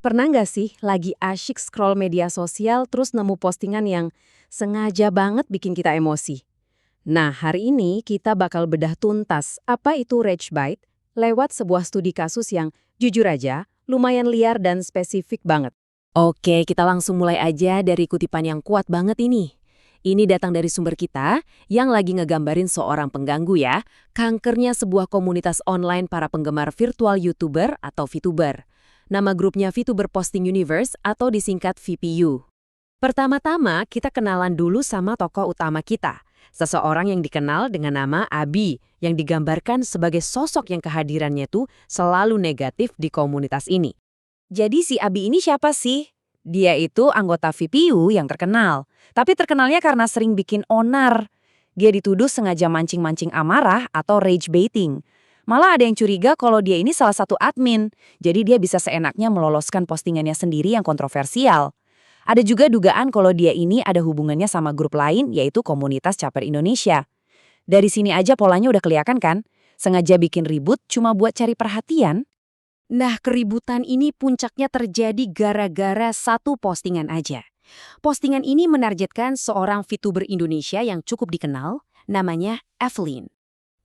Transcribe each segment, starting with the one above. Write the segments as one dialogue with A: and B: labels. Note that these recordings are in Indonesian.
A: Pernah nggak sih lagi asyik scroll media sosial terus nemu postingan yang sengaja banget bikin kita emosi? Nah, hari ini kita bakal bedah tuntas apa itu rage bait lewat sebuah studi kasus yang jujur aja lumayan liar dan spesifik banget.
B: Oke, kita langsung mulai aja dari kutipan yang kuat banget ini. Ini datang dari sumber kita yang lagi ngegambarin seorang pengganggu ya, kankernya sebuah komunitas online para penggemar virtual YouTuber atau VTuber. Nama grupnya VTuber Posting Universe atau disingkat VPU. Pertama-tama kita kenalan dulu sama tokoh utama kita. Seseorang yang dikenal dengan nama Abi, yang digambarkan sebagai sosok yang kehadirannya tuh selalu negatif di komunitas ini.
C: Jadi si Abi ini siapa sih? Dia itu anggota VPU yang terkenal. Tapi terkenalnya karena sering bikin onar. Dia dituduh sengaja mancing-mancing amarah atau rage baiting. Malah ada yang curiga kalau dia ini salah satu admin. Jadi dia bisa seenaknya meloloskan postingannya sendiri yang kontroversial. Ada juga dugaan kalau dia ini ada hubungannya sama grup lain yaitu komunitas caper Indonesia. Dari sini aja polanya udah kelihatan kan? Sengaja bikin ribut cuma buat cari perhatian.
B: Nah, keributan ini puncaknya terjadi gara-gara satu postingan aja. Postingan ini menargetkan seorang VTuber Indonesia yang cukup dikenal, namanya Evelyn.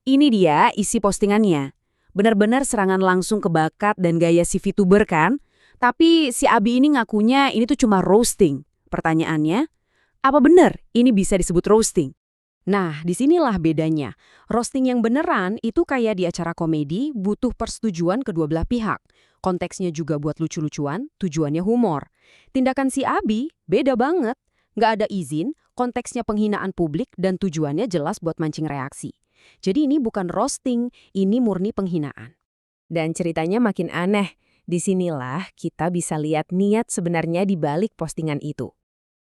B: Ini dia isi postingannya. Benar-benar serangan langsung ke bakat dan gaya si VTuber kan? Tapi si Abi ini ngakunya ini tuh cuma roasting. Pertanyaannya, apa benar ini bisa disebut roasting? Nah, disinilah bedanya. Roasting yang beneran itu kayak di acara komedi butuh persetujuan kedua belah pihak. Konteksnya juga buat lucu-lucuan, tujuannya humor. Tindakan si Abi beda banget. Nggak ada izin, konteksnya penghinaan publik dan tujuannya jelas buat mancing reaksi. Jadi ini bukan roasting, ini murni penghinaan.
A: Dan ceritanya makin aneh. Disinilah kita bisa lihat niat sebenarnya di balik postingan itu.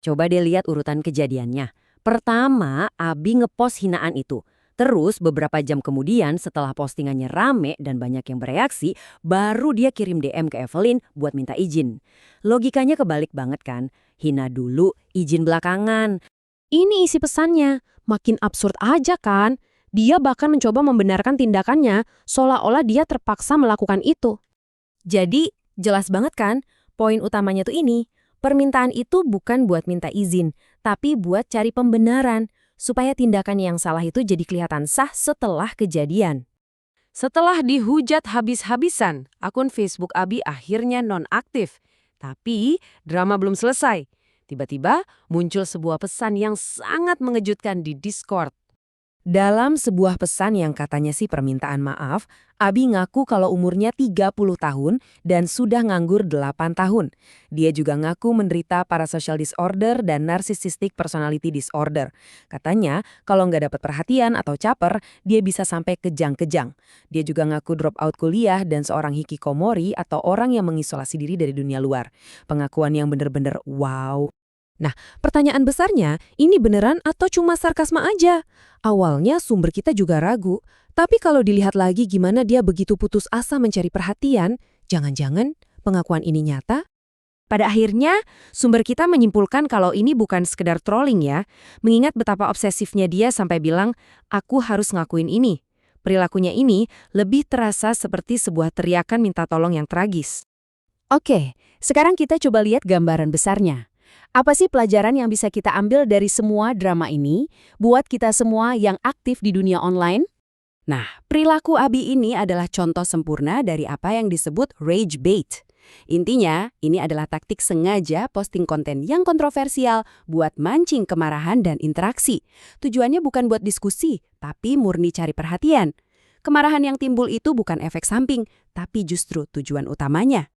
B: Coba deh lihat urutan kejadiannya. Pertama, Abi ngepost hinaan itu. Terus beberapa jam kemudian setelah postingannya rame dan banyak yang bereaksi, baru dia kirim DM ke Evelyn buat minta izin. Logikanya kebalik banget kan? Hina dulu, izin belakangan. Ini isi pesannya. Makin absurd aja kan? Dia bahkan mencoba membenarkan tindakannya, seolah-olah dia terpaksa melakukan itu. Jadi, jelas banget kan? Poin utamanya tuh ini. Permintaan itu bukan buat minta izin, tapi buat cari pembenaran, supaya tindakan yang salah itu jadi kelihatan sah setelah kejadian.
A: Setelah dihujat habis-habisan, akun Facebook Abi akhirnya nonaktif. Tapi drama belum selesai. Tiba-tiba muncul sebuah pesan yang sangat mengejutkan di Discord. Dalam sebuah pesan yang katanya sih permintaan maaf, Abi ngaku kalau umurnya 30 tahun dan sudah nganggur 8 tahun. Dia juga ngaku menderita parasocial disorder dan narcissistic personality disorder. Katanya kalau nggak dapat perhatian atau caper, dia bisa sampai kejang-kejang. Dia juga ngaku drop out kuliah dan seorang hikikomori atau orang yang mengisolasi diri dari dunia luar. Pengakuan yang bener-bener wow. Nah, pertanyaan besarnya, ini beneran atau cuma sarkasme aja? Awalnya sumber kita juga ragu, tapi kalau dilihat lagi gimana dia begitu putus asa mencari perhatian, jangan-jangan pengakuan ini nyata? Pada akhirnya, sumber kita menyimpulkan kalau ini bukan sekedar trolling ya, mengingat betapa obsesifnya dia sampai bilang, aku harus ngakuin ini. Perilakunya ini lebih terasa seperti sebuah teriakan minta tolong yang tragis. Oke, sekarang kita coba lihat gambaran besarnya. Apa sih pelajaran yang bisa kita ambil dari semua drama ini buat kita semua yang aktif di dunia online? Nah, perilaku Abi ini adalah contoh sempurna dari apa yang disebut rage bait. Intinya, ini adalah taktik sengaja posting konten yang kontroversial buat mancing kemarahan dan interaksi. Tujuannya bukan buat diskusi, tapi murni cari perhatian. Kemarahan yang timbul itu bukan efek samping, tapi justru tujuan utamanya.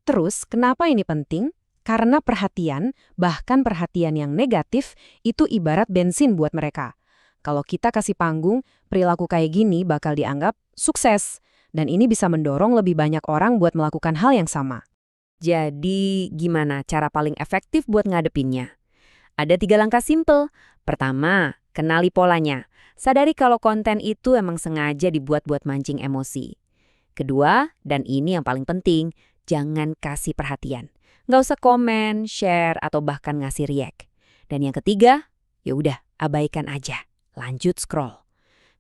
A: Terus, kenapa ini penting? Karena perhatian, bahkan perhatian yang negatif, itu ibarat bensin buat mereka. Kalau kita kasih panggung, perilaku kayak gini bakal dianggap sukses. Dan ini bisa mendorong lebih banyak orang buat melakukan hal yang sama. Jadi, gimana cara paling efektif buat ngadepinnya? Ada 3 langkah simple. Pertama, kenali polanya. Sadari kalau konten itu emang sengaja dibuat buat mancing emosi. Kedua, dan ini yang paling penting, jangan kasih perhatian. Nggak usah komen, share, atau bahkan ngasih react. Dan yang ketiga, ya udah abaikan aja. Lanjut scroll.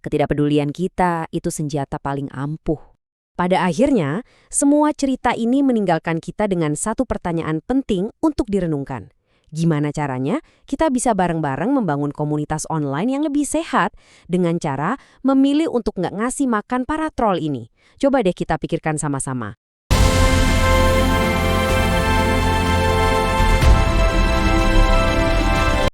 A: Ketidakpedulian kita itu senjata paling ampuh.
B: Pada akhirnya, semua cerita ini meninggalkan kita dengan satu pertanyaan penting untuk direnungkan. Gimana caranya kita bisa bareng-bareng membangun komunitas online yang lebih sehat dengan cara memilih untuk nggak ngasih makan para troll ini? Coba deh kita pikirkan sama-sama.